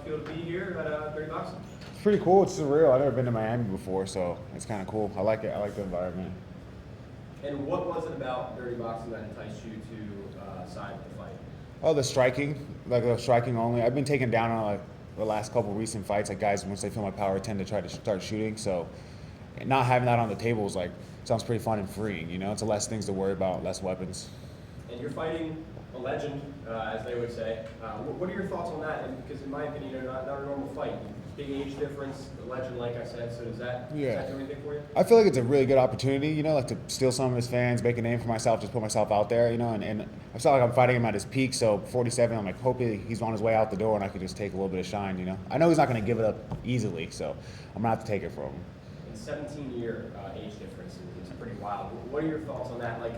it feel to be here at Dirty Boxing? It's pretty cool. It's surreal. I've never been to Miami before, so it's kind of cool. I like it. I like the environment. And what was it about Dirty Boxing that enticed you to sign with the fight? Oh, the striking, like the striking only. I've been taken down on like the last couple recent fights. Like guys, once they feel my power, tend to try to start shooting. So, not having that on the table is like sounds pretty fun and freeing. You know, it's less things to worry about, less weapons. And you're fighting a legend, as they would say. What are your thoughts on that? And because in my opinion, you're not a normal fight. Big age difference, a legend, like I said. So does that do anything for you? I feel like it's a really good opportunity, you know, like to steal some of his fans, make a name for myself, just put myself out there, you know, and I feel like I'm fighting him at his peak. So 47, I'm like, hopefully he's on his way out the door and I could just take a little bit of shine, you know. I know he's not going to give it up easily, so I'm going to have to take it from him. And 17-year age difference is pretty wild. What are your thoughts on that? Like,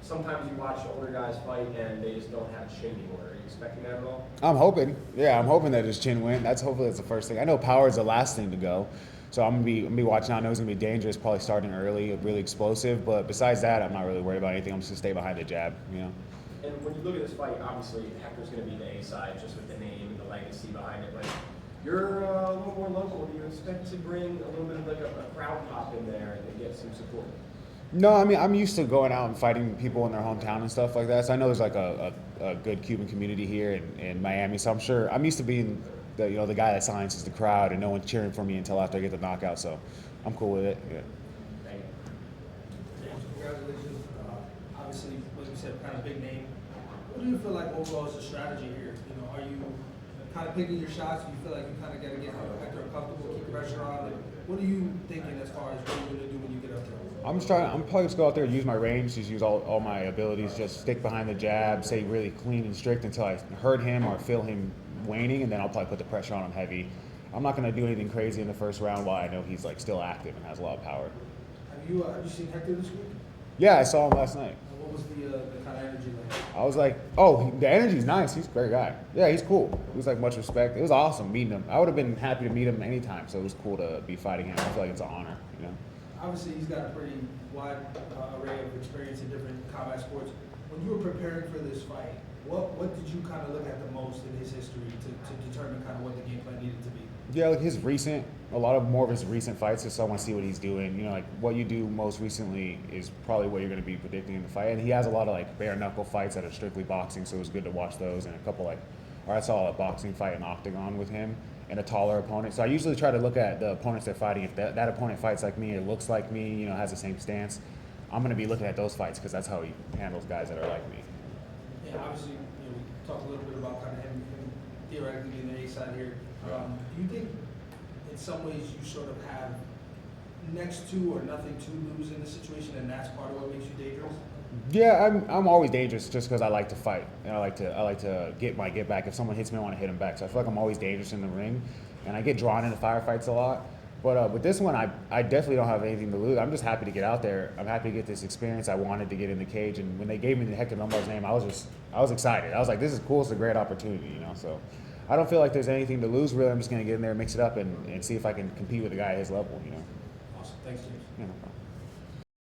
sometimes you watch older guys fight and they just don't have chin anymore. Are you expecting that at all? I'm hoping. Yeah, I'm hoping that his chin went. Hopefully that's the first thing. I know power is the last thing to go. So I'm gonna be watching out. I know it's gonna be dangerous, probably starting early, really explosive. But besides that, I'm not really worried about anything. I'm just gonna stay behind the jab, you know. And when you look at this fight, obviously Hector's gonna be the A side, just with the name and the legacy behind it. But you're a little more local. Do you expect to bring a little bit of like a crowd pop in there and get some support? No, I mean, I'm used to going out and fighting people in their hometown and stuff like that. So I know there's like a good Cuban community here in Miami. So I'm sure I'm used to being the guy that silences the crowd and no one cheering for me until after I get the knockout. So I'm cool with it. Yeah. Thank you. Congratulations. Obviously, like you said, kind of big name. What do you feel like overall is the strategy here? You know, are you kind of picking your shots? Do you feel like you kind of got to get Hector comfortable, keep pressure on? What are you thinking as far as what you're going to do when you get up there? I'm probably just go out there and use my range, just use all my abilities, just stick behind the jab, stay really clean and strict until I hurt him or feel him waning, and then I'll probably put the pressure on him heavy. I'm not going to do anything crazy in the first round while I know he's like still active and has a lot of power. Have you seen Hector this week? Yeah, I saw him last night. What was the kind of energy like? I was like, oh, the energy's nice. He's a great guy. Yeah, he's cool. It was like much respect. It was awesome meeting him. I would have been happy to meet him anytime, so it was cool to be fighting him. I feel like it's an honor, you know. Obviously, he's got a pretty wide array of experience in different combat sports. When you were preparing for this fight, what did you kind of look at the most in his history to determine kind of what the game plan needed to be? Yeah, like a lot more of his recent fights, just so I want to see what he's doing. You know, like what you do most recently is probably what you're going to be predicting in the fight. And he has a lot of like bare knuckle fights that are strictly boxing, so it was good to watch those. And a couple I saw a boxing fight in Octagon with him and a taller opponent. So I usually try to look at the opponents they're fighting. If that opponent fights like me or looks like me, you know, has the same stance, I'm going to be looking at those fights because that's how he handles guys that are like me. Yeah, obviously, you know, we talked a little bit about kind of him theoretically being the A side here. Do you think in some ways you sort of have next to or nothing to lose in this situation, and that's part of what makes you dangerous? Yeah, I'm always dangerous just because I like to fight and I like to get my get back. If someone hits me, I want to hit them back. So I feel like I'm always dangerous in the ring, and I get drawn into firefights a lot. But with this one, I definitely don't have anything to lose. I'm just happy to get out there. I'm happy to get this experience. I wanted to get in the cage, and when they gave me the Hector Lombard's name, I was excited. I was like, this is cool. It's a great opportunity, you know. So I don't feel like there's anything to lose. Really, I'm just gonna get in there, mix it up, and see if I can compete with a guy at his level, you know. Awesome. Thanks, James. Yeah, no problem.